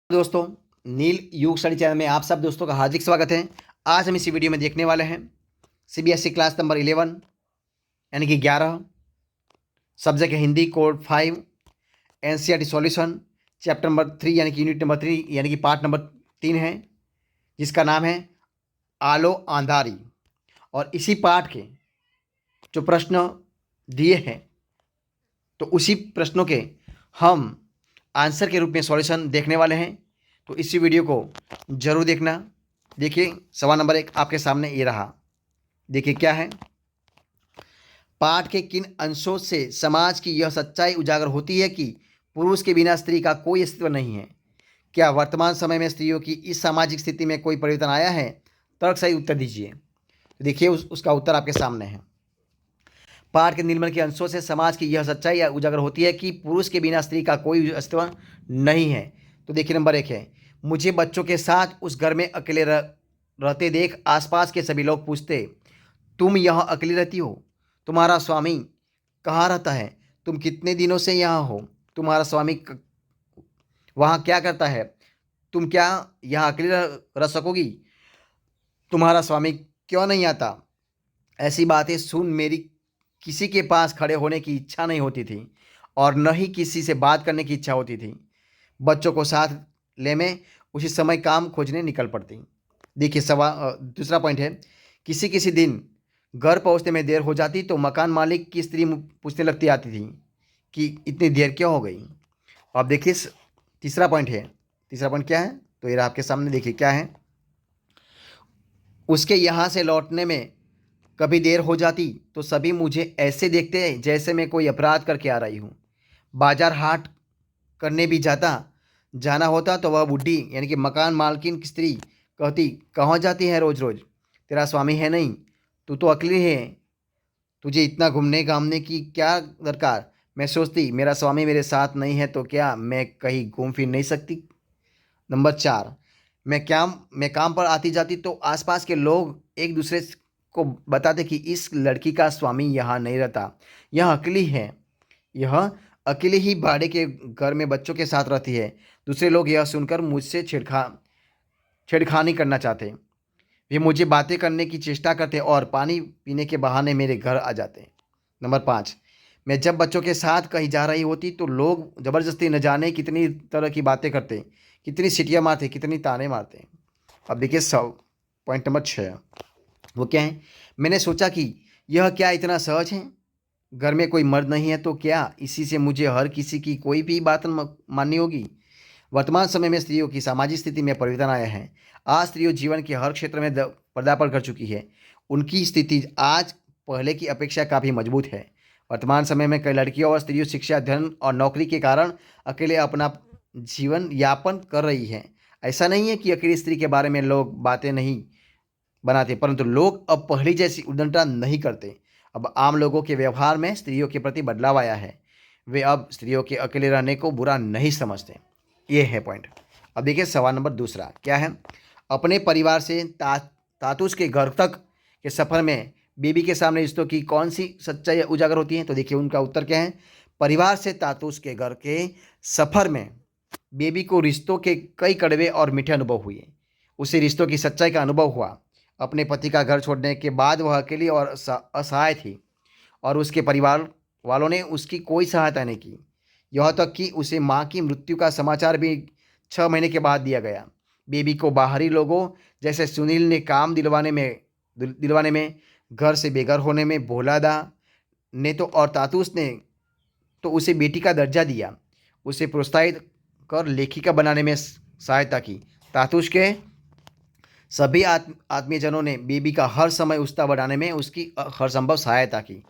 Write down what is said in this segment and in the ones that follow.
दोस्तों, नील युग study channel में आप सब दोस्तों का हार्दिक स्वागत है। आज हम इसी वीडियो में देखने वाले हैं सीबीएसई क्लास नंबर 11 यानी कि 11 सब्जेक्ट है Hindi code 5 NCERT solution chapter number 3 यानी कि यूनिट नंबर 3 यानी कि पार्ट नंबर 3 है, जिसका नाम है आलो आंधारी। और इसी पार्ट के जो प्रश्न दिए हैं तो उसी प्रश्नों के हम आंसर के रूप में सॉल्यूशन देखने वाले हैं। तो इसी वीडियो को जरूर देखना। देखिए सवाल नंबर 1 आपके सामने ये रहा। देखिए क्या है, पाठ के किन अंशों से समाज की यह सच्चाई उजागर होती है कि पुरुष के बिना स्त्री का कोई अस्तित्व नहीं है। क्या वर्तमान समय में स्त्रियों की इस सामाजिक स्थिति में कोई परिवर्तन आया है? तर्क सही उत्तर दीजिए। तो देखिए उसका उत्तर आपके सामने है। पाठ के निम्न के अंशों से समाज की यह सच्चाई उजागर होती है कि पुरुष के बिना स्त्री का कोई अस्तित्व नहीं है। तो देखिए नंबर 1 है, मुझे बच्चों के साथ उस घर में अकेले रहते देख आसपास के सभी लोग पूछते, तुम यहाँ अकेली रहती हो? तुम्हारा स्वामी कहाँ रहता है? तुम कितने दिनों से यहाँ हो? तुम्हारा स्वामी वहाँ क्या करता है? तुम क्या यहाँ अकेली रह सकोगी? तुम्हारा स्वामी क्यों नहीं आता? ऐसी बातें सुन मेरी किसी के पास खड़े होने की इच्छा नहीं होती थी और न ही किसी से बात करने की इच्छा होती थी। बच्चों को साथ ले मैं उसी समय काम खोजने निकल पड़ती। देखिए दूसरा पॉइंट है, किसी किसी दिन घर पहुंचने में देर हो जाती तो मकान मालिक की स्त्री पूछने लगती आती थी कि इतनी देर क्यों हो गई। अब देखिए तीसरा पॉइंट है। तीसरा पॉइंट क्या है? तो ये रहा आपके सामने। देखिए क्या है, उसके यहाँ से लौटने में कभी देर हो जाती तो सभी मुझे ऐसे देखते जैसे मैं कोई अपराध करके आ रही हूँ। बाजार हाट करने भी जाना होता तो वह बुढ़ी यानी कि मकान मालकिन की स्त्री कहती, कहाँ जाती है रोज रोज? तेरा स्वामी है नहीं, तू तो अकेली है, तुझे इतना घूमने घामने की क्या दरकार? मैं सोचती, मेरा स्वामी मेरे साथ नहीं है तो क्या मैं कहीं घूम फिर नहीं सकती? नंबर 4, मैं काम पर आती जाती तो आसपास के लोग एक दूसरे को बताते कि इस लड़की का स्वामी यहाँ नहीं रहता, यह अकेली है, यह अकेले ही भाड़े के घर में बच्चों के साथ रहती है। दूसरे लोग यह सुनकर मुझसे छेड़खानी करना चाहते, वे मुझे बातें करने की चेष्टा करते और पानी पीने के बहाने मेरे घर आ जाते। नंबर 5, मैं जब बच्चों के साथ कहीं जा रही होती तो लोग ज़बरदस्ती न जाने कितनी तरह की बातें करते, कितनी सीटियाँ मारते, कितनी ताने मारते। अब देखिए पॉइंट नंबर 6, वो क्या है, मैंने सोचा कि यह क्या इतना सहज है? घर में कोई मर्द नहीं है तो क्या इसी से मुझे हर किसी की कोई भी बात माननी होगी? वर्तमान समय में स्त्रियों की सामाजिक स्थिति में परिवर्तन आया है। आज स्त्रियों जीवन के हर क्षेत्र में पदार्पण कर चुकी है। उनकी स्थिति आज पहले की अपेक्षा काफ़ी मजबूत है। वर्तमान समय में कई लड़कियों और स्त्रियों शिक्षा, धन और नौकरी के कारण अकेले अपना जीवन यापन कर रही हैं। ऐसा नहीं है कि अकेली स्त्री के बारे में लोग बातें नहीं बनाते, परंतु लोग अब पहली जैसी उद्दंडता नहीं करते। अब आम लोगों के व्यवहार में स्त्रियों के प्रति बदलाव आया है। वे अब स्त्रियों के अकेले रहने को बुरा नहीं समझते। ये है पॉइंट। अब देखिए सवाल नंबर दूसरा क्या है, अपने परिवार से तातुस के घर तक के सफ़र में बीबी के सामने रिश्तों की कौन सी सच्चाई उजागर होती है? तो देखिए उनका उत्तर क्या है, परिवार से तातुस के घर के सफ़र में बेबी को रिश्तों के कई कड़वे और मीठे अनुभव हुए। उसे रिश्तों की सच्चाई का अनुभव हुआ। अपने पति का घर छोड़ने के बाद वह अकेली और असहाय थी और उसके परिवार वालों ने उसकी कोई सहायता नहीं की। यहाँ तक कि उसे माँ की मृत्यु का समाचार भी 6 महीने के बाद दिया गया। बेबी को बाहरी लोगों जैसे सुनील ने काम दिलवाने में, घर से बेघर होने में, भोलादा ने तो और तातुस ने तो उसे बेटी का दर्जा दिया। उसे प्रोत्साहित कर लेखिका बनाने में सहायता की। तातुस के सभी आत्मीयजनों ने बेबी का हर समय उत्साह बढ़ाने में उसकी हर संभव सहायता की।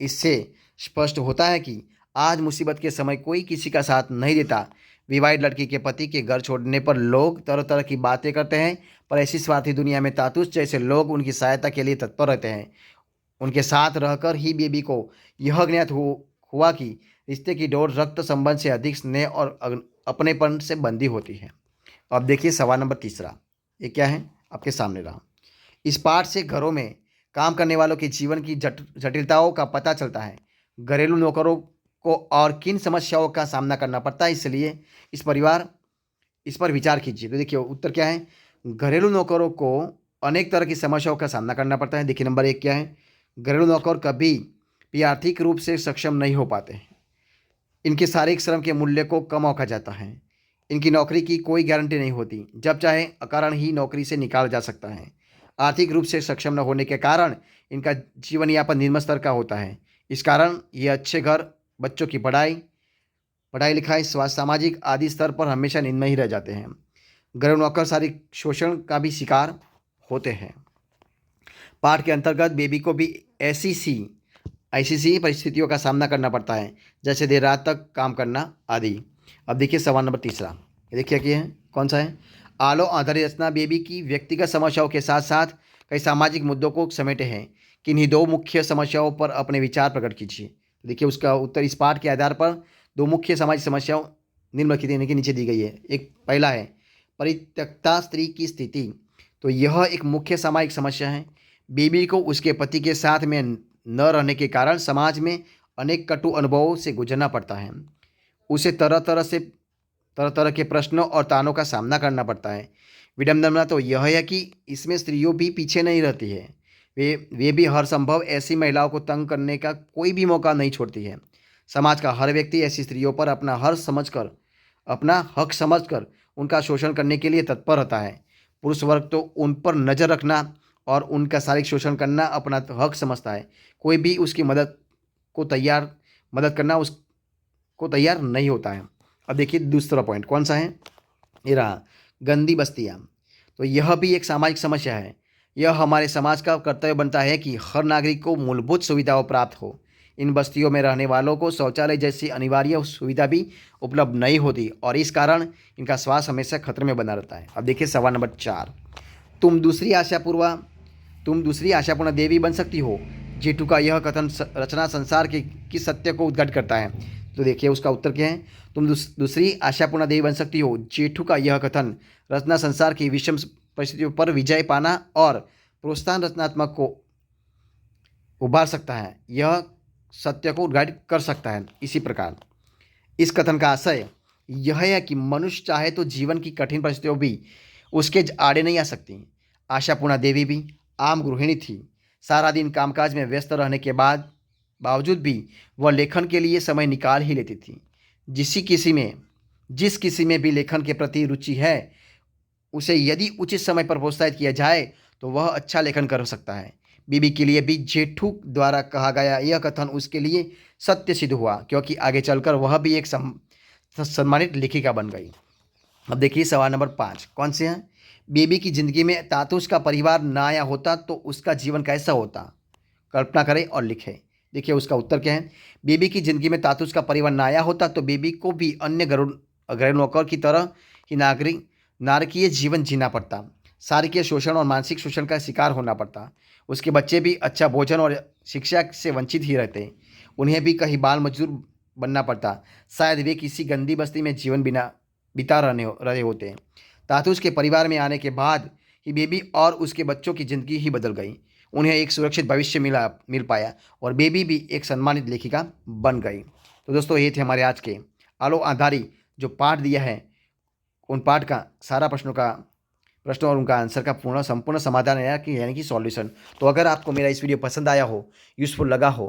इससे स्पष्ट होता है कि आज मुसीबत के समय कोई किसी का साथ नहीं देता। विवाहित लड़की के पति के घर छोड़ने पर लोग तरह तरह की बातें करते हैं, पर ऐसी स्वार्थी दुनिया में तातुस जैसे लोग उनकी सहायता के लिए तत्पर रहते हैं। उनके साथ रहकर ही बेबी को यह ज्ञात हुआ कि रिश्ते की डोर रक्त संबंध से अधिक स्नेह और अपनेपन से बंधी होती है। अब देखिए सवाल नंबर तीसरा, ये क्या है आपके सामने रहा। इस पाठ से घरों में काम करने वालों के जीवन की जटिलताओं का पता चलता है। घरेलू नौकरों को और किन समस्याओं का सामना करना पड़ता है, इसलिए इस परिवार इस पर विचार कीजिए। तो देखिए उत्तर क्या है, घरेलू नौकरों को अनेक तरह की समस्याओं का सामना करना पड़ता है। देखिए नंबर एक क्या है, घरेलू नौकर कभी भी आर्थिक रूप से सक्षम नहीं हो पाते। इनके शारीरिक श्रम के मूल्य को कम आंका जाता है। इनकी नौकरी की कोई गारंटी नहीं होती, जब चाहे अकारण ही नौकरी से निकाला जा सकता है। आर्थिक रूप से सक्षम न होने के कारण इनका जीवन यापन निम्न स्तर का होता है। इस कारण ये अच्छे घर, बच्चों की पढ़ाई, पढ़ाई लिखाई, स्वास्थ्य, सामाजिक आदि स्तर पर हमेशा निम्न ही रह जाते हैं। घरेलू नौकर शारीरिक शोषण का भी शिकार होते हैं। पाठ के अंतर्गत बेबी को भी ऐसी सी परिस्थितियों का सामना करना पड़ता है, जैसे देर रात तक काम करना आदि। अब देखिए सवाल नंबर तीसरा, ये देखिए क्या है, कौन सा है, आलो आधारित रचना बेबी की व्यक्तिगत समस्याओं के साथ साथ कई सामाजिक मुद्दों को समेटे हैं। किन्हीं दो मुख्य समस्याओं पर अपने विचार प्रकट कीजिए। देखिए उसका उत्तर, इस पाठ के आधार पर दो मुख्य सामाजिक समस्याओं निम्नलिखित के नीचे दी गई है। एक पहला है परित्यक्ता स्त्री की स्थिति। तो यह एक मुख्य सामाजिक समस्या है। बीबी को उसके पति के साथ में न रहने के कारण समाज में अनेक कटु अनुभवों से गुजरना पड़ता है। उसे तरह तरह के प्रश्नों और तानों का सामना करना पड़ता है। विडंबना तो यह है कि इसमें स्त्रियों भी पीछे नहीं रहती है। वे भी हर संभव ऐसी महिलाओं को तंग करने का कोई भी मौका नहीं छोड़ती है। समाज का हर व्यक्ति ऐसी स्त्रियों पर अपना हक समझकर उनका शोषण करने के लिए तत्पर रहता है। पुरुष वर्ग तो उन पर नज़र रखना और उनका शारीरिक शोषण करना अपना हक समझता है। कोई भी उसकी मदद करना उसको तैयार नहीं होता है। अब देखिए दूसरा पॉइंट कौन सा है, ये रहा गंदी बस्तियाँ। तो यह भी एक सामाजिक समस्या है। यह हमारे समाज का कर्तव्य बनता है कि हर नागरिक को मूलभूत सुविधाओं प्राप्त हो। इन बस्तियों में रहने वालों को शौचालय जैसी अनिवार्य सुविधा भी उपलब्ध नहीं होती और इस कारण इनका स्वास्थ्य हमेशा खतरे में बना रहता है। अब देखिए सवाल नंबर 4, तुम दूसरी आशापूर्ण देवी बन सकती हो। जेठू का यह कथन रचना संसार की सत्य को उद्घाटित करता है। तो देखिए उसका उत्तर क्या है, तुम दूसरी आशापूर्ण देवी बन सकती हो। जेठू का यह कथन रचना संसार की विषम परिस्थितियों पर विजय पाना और प्रोत्साहन रचनात्मक को उभार सकता है। यह सत्य को उद्घाटित कर सकता है। इसी प्रकार इस कथन का आशय यह है कि मनुष्य चाहे तो जीवन की कठिन परिस्थितियों भी उसके आड़े नहीं आ सकती। आशापूर्णा देवी भी आम गृहिणी थी। सारा दिन कामकाज में व्यस्त रहने के बावजूद भी वह लेखन के लिए समय निकाल ही लेती थी। जिस किसी में भी लेखन के प्रति रुचि है, उसे यदि उचित समय पर प्रोत्साहित किया जाए तो वह अच्छा लेखन कर सकता है। बीबी के लिए भी जेठू द्वारा कहा गया यह कथन उसके लिए सत्य सिद्ध हुआ, क्योंकि आगे चलकर वह भी एक सम्मानित लेखिका बन गई। अब देखिए सवाल नंबर 5 कौन से हैं, बीबी की जिंदगी में तातुश का परिवार ना आया होता तो उसका जीवन कैसा होता, कल्पना करें और लिखें। देखिए उसका उत्तर क्या है, बीबी की जिंदगी में तातुश का परिवार ना आया होता तो बीबी को भी अन्य घरेलू नौकर की तरह ही नारकीय जीवन जीना पड़ता। शारीरिक शोषण और मानसिक शोषण का शिकार होना पड़ता। उसके बच्चे भी अच्छा भोजन और शिक्षा से वंचित ही रहते। उन्हें भी कहीं बाल मजदूर बनना पड़ता। शायद वे किसी गंदी बस्ती में जीवन बिता रहे होते। तातुश के परिवार में आने के बाद ही बेबी और उसके बच्चों की ज़िंदगी ही बदल गई। उन्हें एक सुरक्षित भविष्य मिल पाया और बेबी भी एक सम्मानित लेखिका बन गई। तो दोस्तों ये थे हमारे आज के आलो आधारी जो पाठ दिया है, उन पाठ का सारा प्रश्न और उनका आंसर का संपूर्ण समाधान यानी कि सॉल्यूशन। तो अगर आपको मेरा इस वीडियो पसंद आया हो, यूज़फुल लगा हो,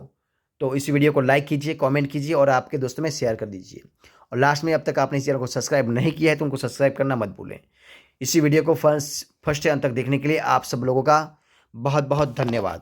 तो इस वीडियो को लाइक कीजिए, कमेंट कीजिए और आपके दोस्तों में शेयर कर दीजिए। और लास्ट में अब तक आपने इस चैनल को सब्सक्राइब नहीं किया है तो उनको सब्सक्राइब करना मत भूलें। इसी वीडियो को फर्स्ट से अंत तक देखने के लिए आप सब लोगों का बहुत बहुत धन्यवाद।